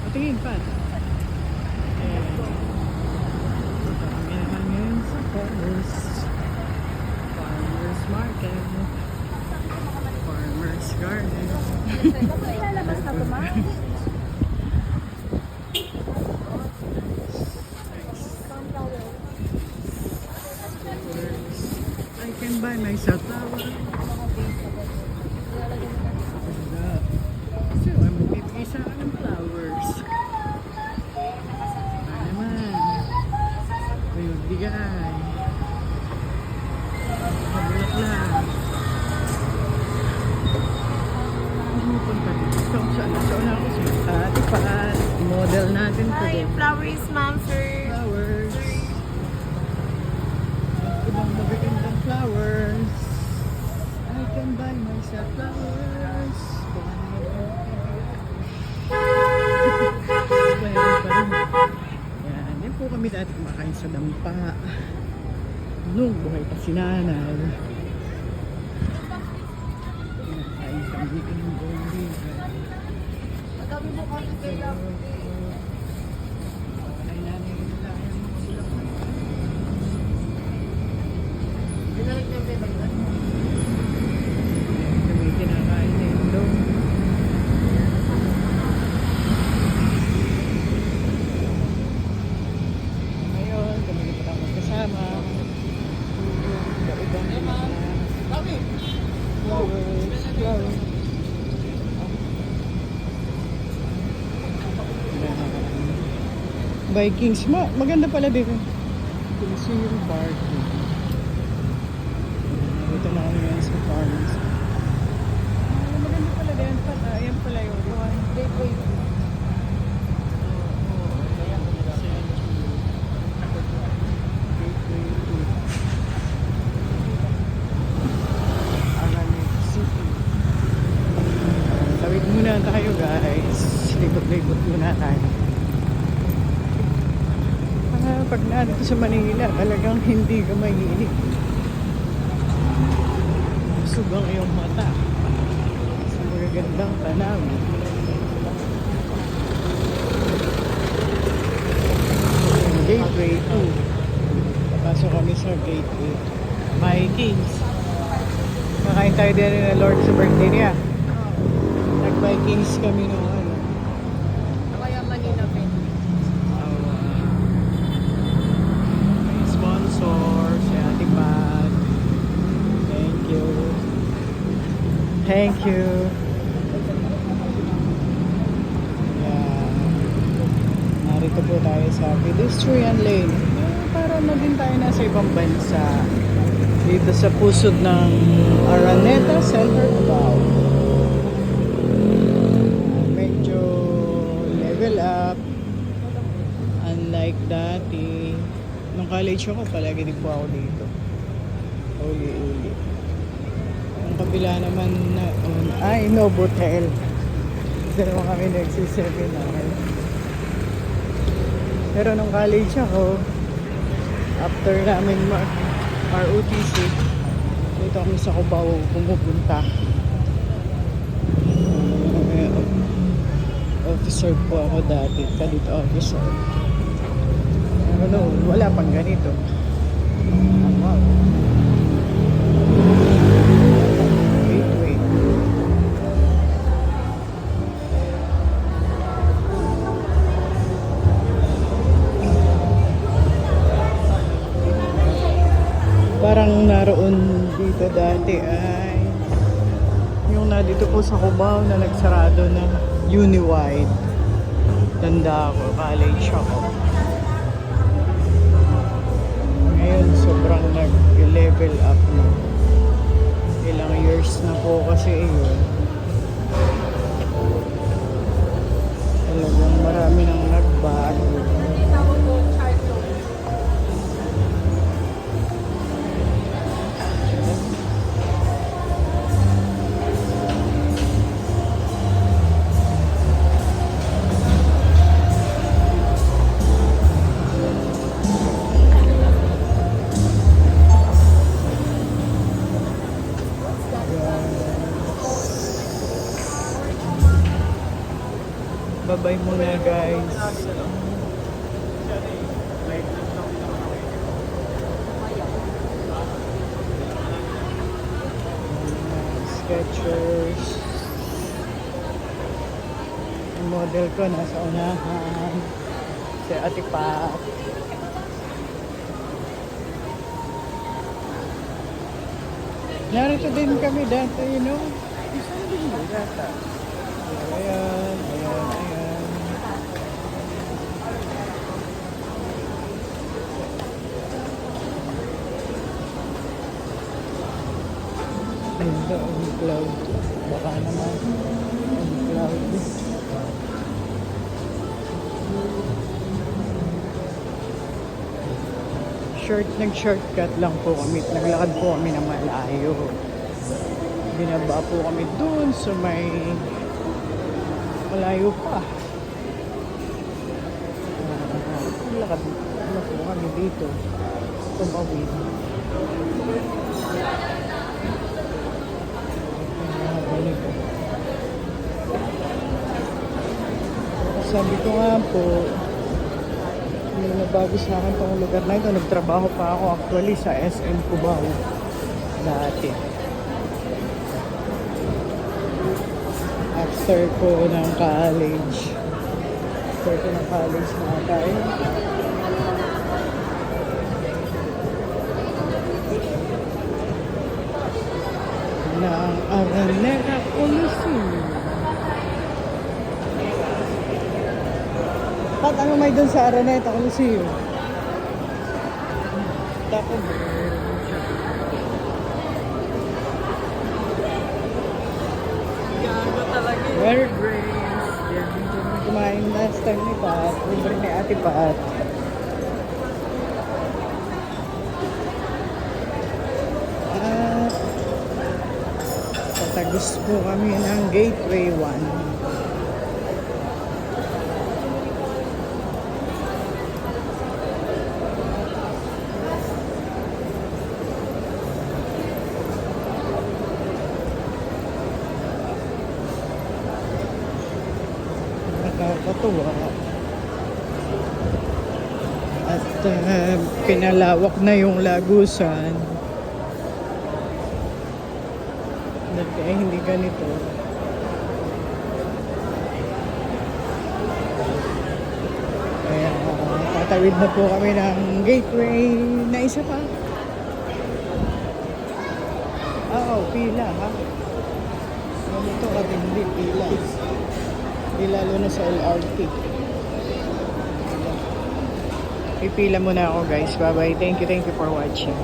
Tingin pa. Kami naman ngayon sa Farmers Market. Farmers Garden. Ilalabas na ito, ma? I can buy myself flower. So, I'm magbibigay sa akin ng flowers. Ano naman? May magbigay. Mabulat lang. Pupunta dito. So, saan ako sa ate pa. Model natin to Hi, din. flowers, ma'am, sir. Flowers. Ibang magagandang flowers. I can buy myself flowers. Meron pa rin. Yan. Yan po kami dati kumakain sa dampa. Nung buhay pa si nanay. Kumakain kami ng gondi. Magkami mo kami kayo. Ay, nanay nila. Binalik niyo ba yun? Kami kinakain na yung dong. Ngayon, kami na pa magkasama. Ibang flowers, flowers. Vikings, maganda pala dito. Museum Park. Dito na kami ngayon sa farms. Maganda pala din. Ayan pala yung gateway. Tawid muna tayo guys. Libot-libot muna tayo. Pag nandito sa Manila, talagang hindi ka mahilig. Busog ang iyong mata sa magagandang tanawin. Gateway 2. Papasok kami sa Gateway. Vikings. Kakain tayo din na Lord sa birthday niya. Nag-Vikings kami noon. Kaya Manila, Ben. May sponsor, si Ate Pat. Thank you. Thank you. Yeah. Narito po tayo sa pedestrian lane. Para na din tayo nasa ibang bansa. Dito sa pusod ng Araneta Center Cubao. Medyo level up. Unlike dati. Nung college ako, palagi din po ako dito. Uli-uli. Ang kabila naman na, ay, Novotel. Dito naman kami nagsiseminar. Pero nung college ako, after namin ROTC, dito kami sa Cubao pumupunta. Officer po ako dati, cadet officer. Pero noon, wala pang ganito. Wow. Gateway. Parang naroon dito dati ay yung na dito po sa Cubao na nagsarado na Uniwide. Tanda ako, college ako. Ngayon sobrang nag-level up na. Ilang years na po kasi yun. Talagang marami nang nagbago. Bye-bye muna guys. Skechers. Yung model ko nasa unahan. Si Ate Pat. Narito din kami dati, you know. Isang linggo data. Ayan, ayan, ayan. Ganda ang cloud. Baka naman ang cloud. Nag-shortcut lang po kami. Naglakad po kami ng malayo. Binaba po kami dun sa may malayo pa. Naglakad na po kami dito. Tumawid. Sabi ko nga po, may nabago sa akin tong lugar na ito. Nagtrabaho pa ako actually sa SM Cubao dati. After ko ng college. After ko ng college na tayo. Ng Araneta Coliseum. Pat, ano may doon sa Araneta Coliseum? Taco Bell. Gago talaga yun. Where Grace. Yan, dito kumain last time ni Pat. Libre ni Ate Pat. At tatagos po kami ng Gateway 1. Nakakatuwa. At pinalawak na yung lagusan. Dati ay hindi ganito. Kaya tatawid na po kami ng gateway na isa pa. Oo, pila ha. Ganito katindi pila. Di lalo na sa LRT. Pipila muna ako guys. Bye bye. Thank you for watching.